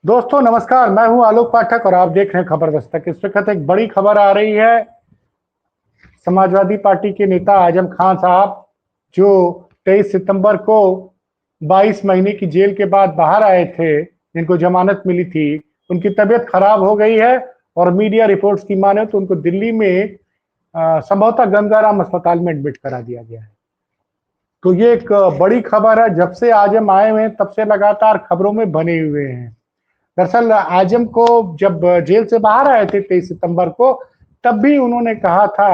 दोस्तों नमस्कार, मैं हूं आलोक पाठक और आप देख रहे हैं खबर दस्तक। इस वक्त एक बड़ी खबर आ रही है। समाजवादी पार्टी के नेता आजम खान साहब, जो 23 सितंबर को 22 महीने की जेल के बाद बाहर आए थे, जिनको जमानत मिली थी, उनकी तबीयत खराब हो गई है और मीडिया रिपोर्ट्स की माने तो उनको दिल्ली में संभवतः गंगाराम अस्पताल में एडमिट करा दिया गया है। तो ये एक बड़ी खबर है। जब से आजम आए हुए हैं तब से लगातार खबरों में बने हुए हैं। दरअसल आजम को जब जेल से बाहर आए थे 23 सितंबर को, तब भी उन्होंने कहा था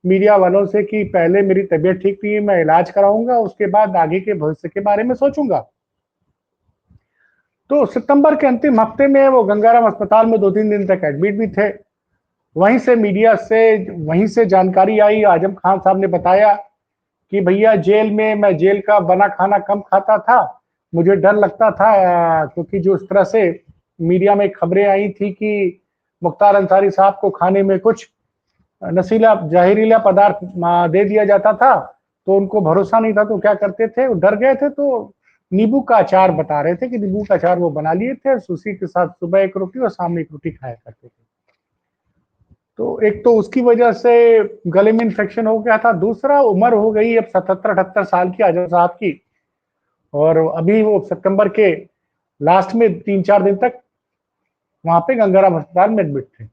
मीडिया वालों से कि पहले मेरी तबीयत ठीक नहीं है, मैं इलाज कराऊंगा, उसके बाद आगे के भविष्य के बारे में सोचूंगा। तो सितंबर के अंतिम हफ्ते में वो गंगाराम अस्पताल में 2-3 दिन तक एडमिट भी थे। वहीं से जानकारी आई। आजम खान साहब ने बताया कि भैया जेल में मैं जेल का बना खाना कम खाता था। मुझे डर लगता था क्योंकि जो इस तरह से मीडिया में खबरें आई थी कि मुख्तार अंसारी साहब को खाने में कुछ नशीला जहरीला पदार्थ दे दिया जाता था, तो उनको भरोसा नहीं था। तो क्या करते थे, वो डर गए थे, तो नींबू का अचार बता रहे थे कि नींबू का अचार वो बना लिए थे, उसी के साथ सुबह एक रोटी और शाम में एक रोटी खाया करते थे। तो एक तो उसकी वजह से गले में इन्फेक्शन हो गया था, दूसरा उम्र हो गई अब 77-78 साल की आजम साहब की। और अभी वो सितंबर के लास्ट में 3-4 दिन तक वहां पे गंगाराम अस्पताल में एडमिट थे।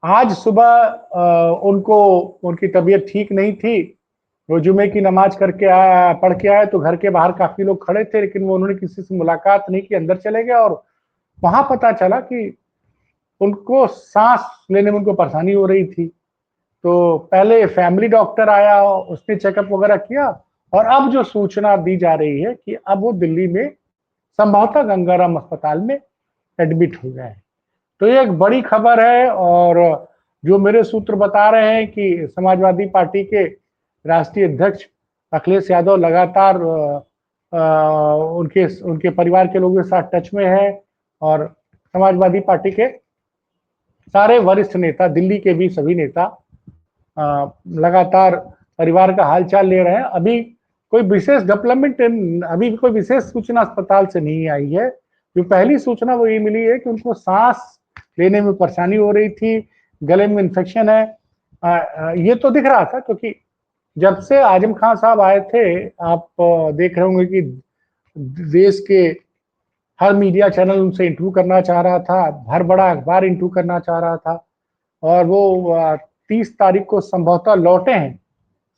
आज सुबह उनको उनकी तबीयत ठीक नहीं थी। वो जुमे की नमाज करके आया, पढ़ के आए, तो घर के बाहर काफी लोग खड़े थे, लेकिन वो उन्होंने किसी से मुलाकात नहीं की, अंदर चले गए। और वहां पता चला कि उनको सांस लेने में उनको परेशानी हो रही थी। तो पहले फैमिली डॉक्टर आया, उसने चेकअप वगैरह किया, और अब जो सूचना दी जा रही है कि अब वो दिल्ली में संभवतः गंगाराम अस्पताल में एडमिट हो गए। तो ये एक बड़ी खबर है। और जो मेरे सूत्र बता रहे हैं कि समाजवादी पार्टी के राष्ट्रीय अध्यक्ष अखिलेश यादव लगातार उनके उनके परिवार के लोगों के साथ टच में है, और समाजवादी पार्टी के सारे वरिष्ठ नेता, दिल्ली के भी सभी नेता लगातार परिवार का हालचाल ले रहे हैं। अभी कोई विशेष डेवलपमेंट, अभी कोई विशेष सूचना अस्पताल से नहीं आई है। जो पहली सूचना वो ये मिली है कि उनको सांस लेने में परेशानी हो रही थी, गले में इन्फेक्शन है। ये तो दिख रहा था क्योंकि जब से आजम खान साहब आए थे, आप देख रहे होंगे कि देश के हर मीडिया चैनल उनसे इंटरव्यू करना चाह रहा था, हर बड़ा अखबार इंटरव्यू करना चाह रहा था। और वो 30 तारीख को संभवतः लौटे हैं,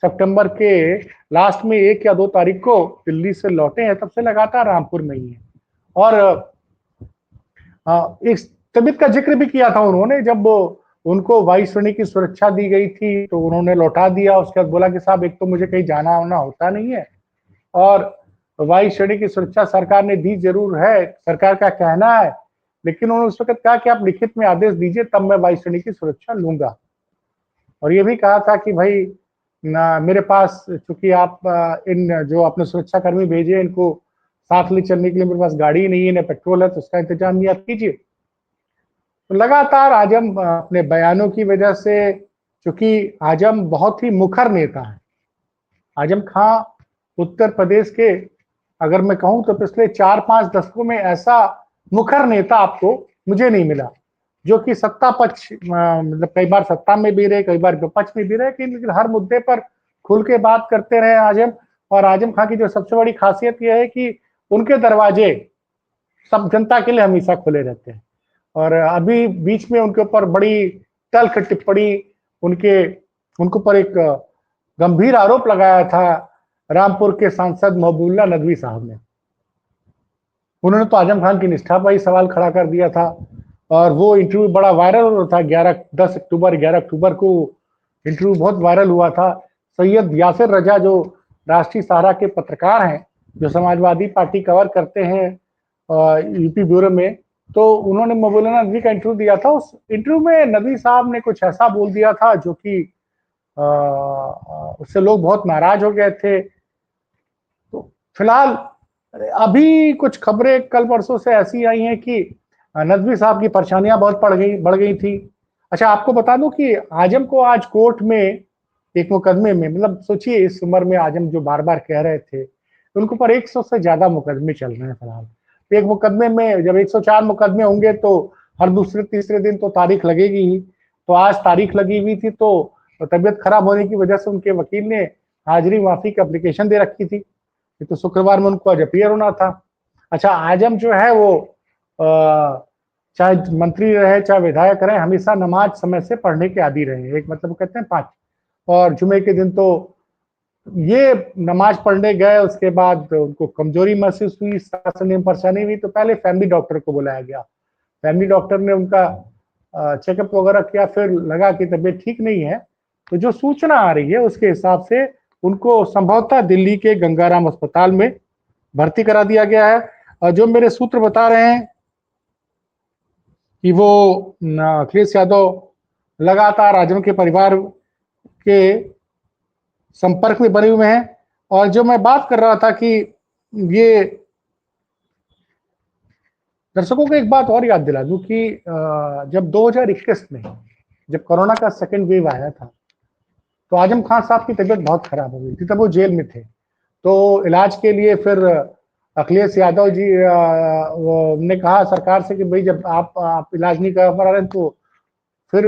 सितंबर के लास्ट में 1 या 2 तारीख को दिल्ली से लौटे हैं, तब से लगातार रामपुर में ही है। और एक तबीयत का जिक्र भी किया था उन्होंने, जब उनको वायु श्रेणी की सुरक्षा दी गई थी तो उन्होंने लौटा दिया। उसके बाद बोला कि साहब, एक तो मुझे कहीं जाना आना होता नहीं है, और वायु श्रेणी की सुरक्षा सरकार ने दी जरूर है, सरकार का कहना है, लेकिन उन्होंने उस वक्त कहा कि आप लिखित में आदेश दीजिए, तब मैं वायु श्रेणी की सुरक्षा लूंगा। और ये भी कहा था कि भाई ना, मेरे पास चूंकि आप इन जो अपने सुरक्षाकर्मी भेजे, इनको साथ ले चलने के लिए मेरे पास गाड़ी नहीं है, ना पेट्रोल है, तो उसका इंतजाम भी आप कीजिए। तो लगातार आजम अपने बयानों की वजह से, चूंकि आजम बहुत ही मुखर नेता है, आजम खां उत्तर प्रदेश के, अगर मैं कहूं तो पिछले 4-5 दशकों में ऐसा मुखर नेता आपको मुझे नहीं मिला, जो कि सत्ता पक्ष मतलब कई बार सत्ता में भी रहे, कई बार विपक्ष में भी रहे, लेकिन हर मुद्दे पर खुल के बात करते रहे आजम। और आजम खां की जो सबसे बड़ी खासियत यह है कि उनके दरवाजे सब जनता के लिए हमेशा खुले रहते हैं। और अभी बीच में उनके ऊपर बड़ी तल्ख टिप्पणी, उनके उनके ऊपर एक गंभीर आरोप लगाया था रामपुर के सांसद महबूबुल्लाह नदवी साहब ने। उन्होंने तो आजम खान की निष्ठा पर ही सवाल खड़ा कर दिया था, और वो इंटरव्यू बड़ा वायरल हो रहा था। 11 अक्टूबर को इंटरव्यू बहुत वायरल हुआ था। सैयद यासिर रजा, जो राष्ट्रीय सहारा के पत्रकार हैं, जो समाजवादी पार्टी कवर करते हैं यूपी ब्यूरो में, तो उन्होंने मौलाना नदवी का इंटरव्यू दिया था। उस इंटरव्यू में नदवी साहब ने कुछ ऐसा बोल दिया था जो कि उससे लोग बहुत नाराज हो गए थे। तो फिलहाल अभी कुछ खबरें कल परसों से ऐसी आई हैं कि नदवी साहब की परेशानियां बहुत बढ़ गई थी। अच्छा, आपको बता दूं कि आजम को आज कोर्ट में एक मुकदमे में, मतलब सोचिए इस उम्र में आजम जो बार बार कह रहे थे, उनके ऊपर 100 से ज्यादा मुकदमे चल रहे हैं फिलहाल। एक मुकदमे में जब 104 मुकदमे होंगे तो हर दूसरे तीसरे दिन तो तारीख लगेगी ही। तो आज तारीख लगी हुई थी, तो तबीयत खराब होने की वजह से उनके वकील ने हाजिरी माफी की एप्लीकेशन दे रखी थी, तो शुक्रवार में उनको आज अपीयर होना था। अच्छा, आजम जो है वो चाहे मंत्री रहे चाहे विधायक रहे, हमेशा नमाज समय से पढ़ने के आदी रहे। एक मतलब कहते हैं 5, और जुमे के दिन तो ये नमाज पढ़ने गए, उसके बाद उनको कमजोरी महसूस हुई, सांस लेने में परेशानी हुई, तो पहले फैमिली डॉक्टर को बुलाया गया। फैमिली डॉक्टर ने उनका चेकअप वगैरह किया, फिर लगा कि तबीयत ठीक नहीं है, तो जो सूचना आ रही है उसके हिसाब से उनको संभवतः दिल्ली के गंगाराम अस्पताल में भर्ती करा दिया गया है। और जो मेरे सूत्र बता रहे हैं कि वो अखिलेश यादव लगातार आजम के परिवार के संपर्क में बने हुए हैं। और जो मैं बात कर रहा था कि ये दर्शकों को एक बात और याद दिला दूं कि जब 2021 में जब कोरोना का सेकेंड वेव आया था, तो आजम खान साहब की तबीयत बहुत खराब हो गई थी, तब वो जेल में थे। तो इलाज के लिए फिर अखिलेश यादव जी ने कहा सरकार से कि भाई जब आप इलाज नहीं करा पा रहे तो फिर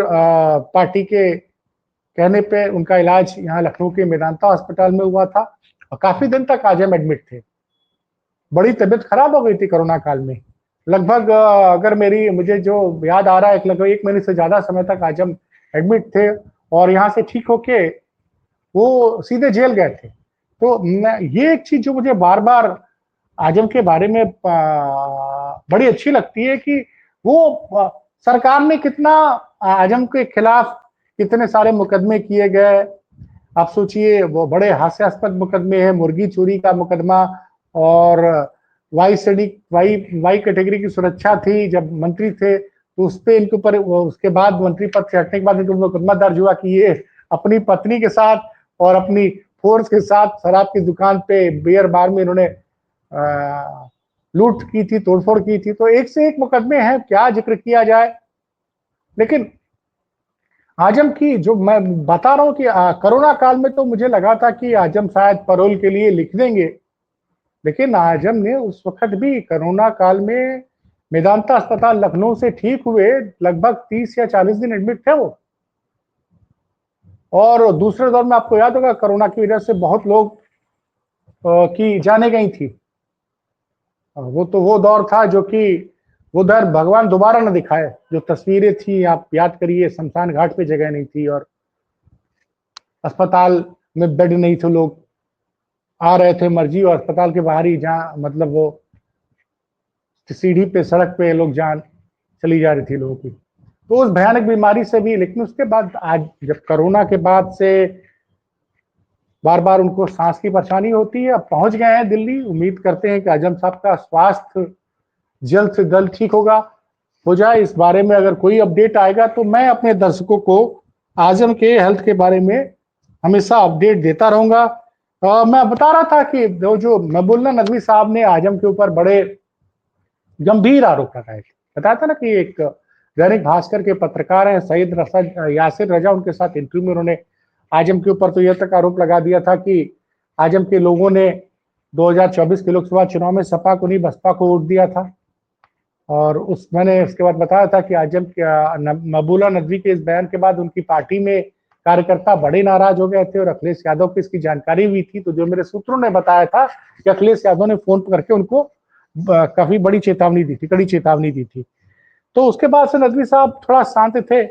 पार्टी के कहने पे उनका इलाज यहाँ लखनऊ के मेदांता अस्पताल में हुआ था, और काफी दिन तक आजम एडमिट थे। बड़ी तबीयत खराब हो गई थी कोरोना काल में। लगभग अगर मुझे जो याद आ रहा है, लगभग 1 महीने से ज्यादा समय तक आजम एडमिट थे, और यहाँ से ठीक होके वो सीधे जेल गए थे। तो ये एक चीज जो मुझे बार बार आजम के बारे में बड़ी अच्छी लगती है कि वो सरकार ने कितना आजम के खिलाफ कितने सारे मुकदमे किए गए। आप सोचिए, वो बड़े हास्यास्पद मुकदमे हैं, मुर्गी चोरी का मुकदमा, और वाई श्रेणी वाई कैटेगरी की सुरक्षा थी जब मंत्री थे, तो उस पर इनके ऊपर उसके बाद मंत्री पद से हटने के बाद इनके मुकदमा दर्ज हुआ कि ये अपनी पत्नी के साथ और अपनी फोर्स के साथ शराब की दुकान पे बियर बार में इन्होंने लूट की थी, तोड़फोड़ की थी। तो एक से एक मुकदमे हैं, क्या जिक्र किया जाए। लेकिन आजम की जो मैं बता रहा हूं कि कोरोना काल में तो मुझे लगा था कि आजम शायद पैरोल के लिए लिख देंगे, लेकिन आजम ने उस वक्त भी कोरोना काल में मेदांता अस्पताल लखनऊ से ठीक हुए लगभग 30 या 40 दिन एडमिट थे वो। और दूसरे दौर में आपको याद होगा कोरोना की वजह से बहुत लोग की जाने गई थी। वो तो वो दौर था जो कि वो दौर भगवान दोबारा न दिखाए। जो तस्वीरें थी आप याद करिए, शमशान घाट पे जगह नहीं थी, और अस्पताल में बेड नहीं थे, लोग आ रहे थे मर्जी, और अस्पताल के बाहर ही जहाँ मतलब वो सीढ़ी पे सड़क पे लोग जान चली जा रही थी लोगों की, तो उस भयानक बीमारी से भी। लेकिन उसके बाद आज जब कोरोना के बाद से बार बार उनको सांस की परेशानी होती है, अब पहुंच गए हैं दिल्ली। उम्मीद करते हैं कि आजम साहब का स्वास्थ्य जल्द से जल्द ठीक होगा, हो जाए। इस बारे में अगर कोई अपडेट आएगा तो मैं अपने दर्शकों को आजम के हेल्थ के बारे में हमेशा अपडेट देता रहूंगा। मैं बता रहा था कि जो महबूबुल्लाह नदवी साहब ने आजम के ऊपर बड़े गंभीर आरोप लगाए थे। बताया था ना कि एक दैनिक भास्कर के पत्रकार हैं सईद रसद यासिर रजा, उनके साथ इंटरव्यू में उन्होंने आजम के ऊपर तो यह तक आरोप लगा दिया था कि आजम के लोगों ने 2024 के लोकसभा चुनाव में सपा को नहीं बसपा को वोट दिया था। और मैंने उसके बाद बताया था कि आजम महबूबुल्लाह नदवी के इस बयान के बाद उनकी पार्टी में कार्यकर्ता बड़े नाराज हो गए थे, और अखिलेश यादव को इसकी जानकारी हुई थी। तो जो मेरे सूत्रों ने बताया था कि अखिलेश यादव ने फोन करके उनको काफी बड़ी चेतावनी दी थी, कड़ी चेतावनी दी थी। तो उसके बाद से नदवी साहब थोड़ा शांत थे।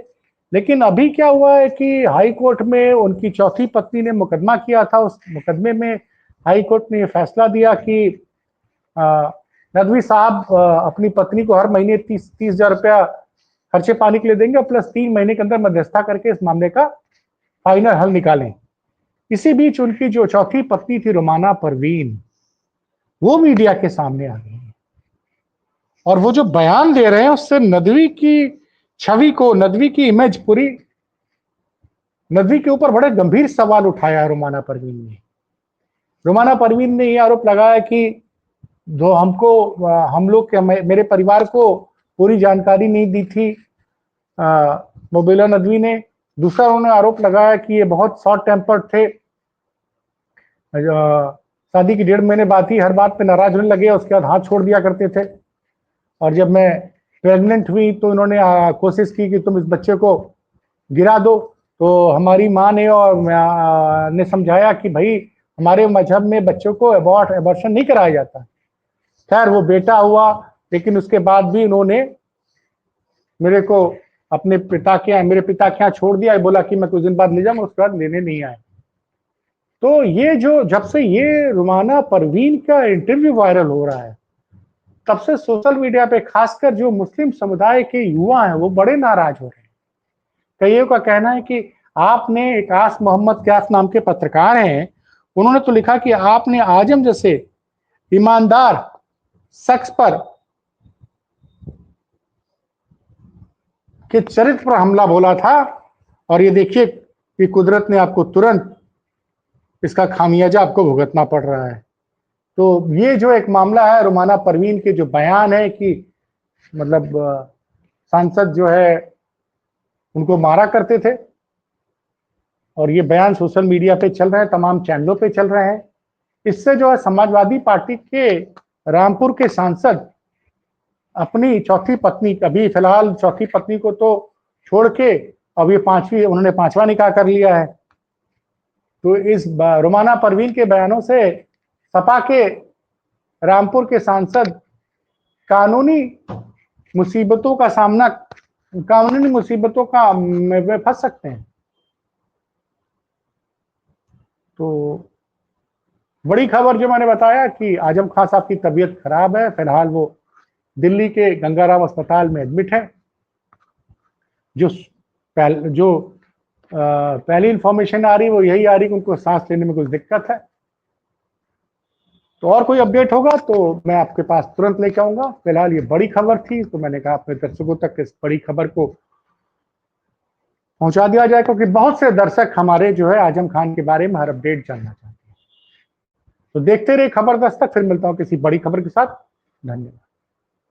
लेकिन अभी क्या हुआ है कि हाई कोर्ट में उनकी चौथी पत्नी ने मुकदमा किया था। उस मुकदमे में हाई कोर्ट ने यह फैसला दिया कि नदवी साहब अपनी पत्नी को हर महीने 30,000 रुपया खर्चे पानी के लिए देंगे, और प्लस 3 महीने के अंदर मध्यस्थता करके इस मामले का फाइनल हल निकालें। इसी बीच उनकी जो चौथी पत्नी थी रुमाना परवीन, वो मीडिया के सामने आ गई, और वो जो बयान दे रहे हैं उससे नदवी की छवि को, नदवी की इमेज पूरी, नदवी के ऊपर बड़े गंभीर सवाल उठाया रुमाना परवीन ने। रुमाना परवीन ने यह आरोप लगाया कि जो हम लोग के मेरे परिवार को पूरी जानकारी नहीं दी थी महबूबुल्लाह नदवी ने। दूसरा उन्होंने आरोप लगाया कि ये बहुत शॉर्ट टेम्पर्ड थे, शादी की 1.5 महीने बाद ही हर बात पे नाराज होने लगे, उसके बाद हाथ छोड़ दिया करते थे। और जब मैं प्रेग्नेंट हुई तो इन्होंने कोशिश की कि तुम इस बच्चे को गिरा दो। तो हमारी माँ ने और ने समझाया कि भाई हमारे मजहब में बच्चों को एबॉर्शन नहीं कराया जाता। खैर वो बेटा हुआ, लेकिन उसके बाद भी इन्होंने मेरे को मेरे पिता के यहाँ छोड़ दिया, बोला कि मैं कुछ दिन बाद ले जाऊंगा, उसके बाद लेने नहीं आए। तो ये जो जब से ये रुमाना परवीन का इंटरव्यू वायरल हो रहा है, तब से सोशल मीडिया पे खासकर जो मुस्लिम समुदाय के युवा हैं वो बड़े नाराज हो रहे हैं। कईयों का कहना है कि आपने, इकास मोहम्मद क्यास नाम के पत्रकार हैं, उन्होंने तो लिखा कि आपने आजम जैसे ईमानदार शख्स पर के चरित्र पर हमला बोला था, और ये देखिए कि कुदरत ने आपको तुरंत इसका खामियाजा आपको भुगतना पड़ रहा है। तो ये जो एक मामला है रुमाना परवीन के जो बयान है कि मतलब सांसद जो है उनको मारा करते थे, और ये बयान सोशल मीडिया पे चल रहे हैं, तमाम चैनलों पे चल रहे हैं। इससे जो है समाजवादी पार्टी के रामपुर के सांसद अपनी चौथी पत्नी, अभी फिलहाल चौथी पत्नी को तो छोड़ के अब ये उन्होंने 5वां निकाह कर लिया है। तो इस रुमाना परवीन के बयानों से सपा के रामपुर के सांसद कानूनी मुसीबतों का में फंस सकते हैं। तो बड़ी खबर जो मैंने बताया कि आजम खान साहब की तबीयत खराब है, फिलहाल वो दिल्ली के गंगाराम अस्पताल में एडमिट है। जो पहली इंफॉर्मेशन आ रही वो यही आ रही कि उनको सांस लेने में कुछ दिक्कत है। तो और कोई अपडेट होगा तो मैं आपके पास तुरंत लेके आऊंगा। फिलहाल ये बड़ी खबर थी, तो मैंने कहा अपने दर्शकों तक इस बड़ी खबर को पहुंचा दिया जाए, क्योंकि बहुत से दर्शक हमारे जो है आजम खान के बारे में हर अपडेट जानना चाहते हैं। तो देखते रहिए खबर दस्तक, फिर मिलता हूं किसी बड़ी खबर के साथ। धन्यवाद।